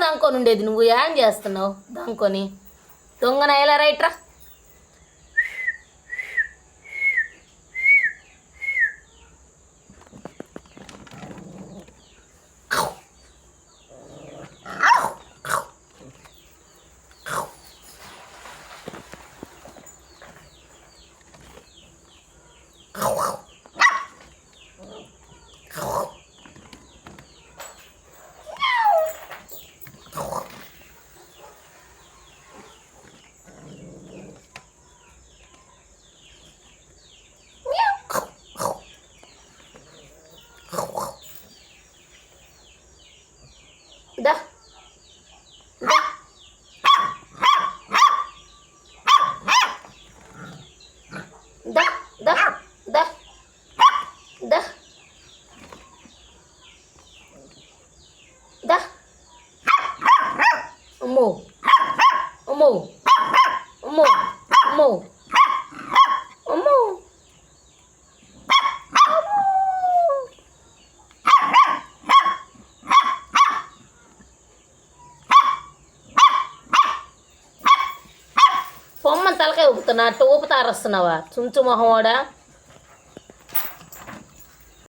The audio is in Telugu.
దాంకొని ఉండేది? నువ్వు ఏం చేస్తున్నావు దాంకొని? దొంగన ఎలా రైట్రా? దా దా దా దా దా దా అమ్మో అమ్మో అమ్మో అమ్మో అమ్మో పొమ్మని తలకాయ ఊపుతున్నా, అట్ట ఊపుతారస్తున్నావా చుంచు మొహం వాడా?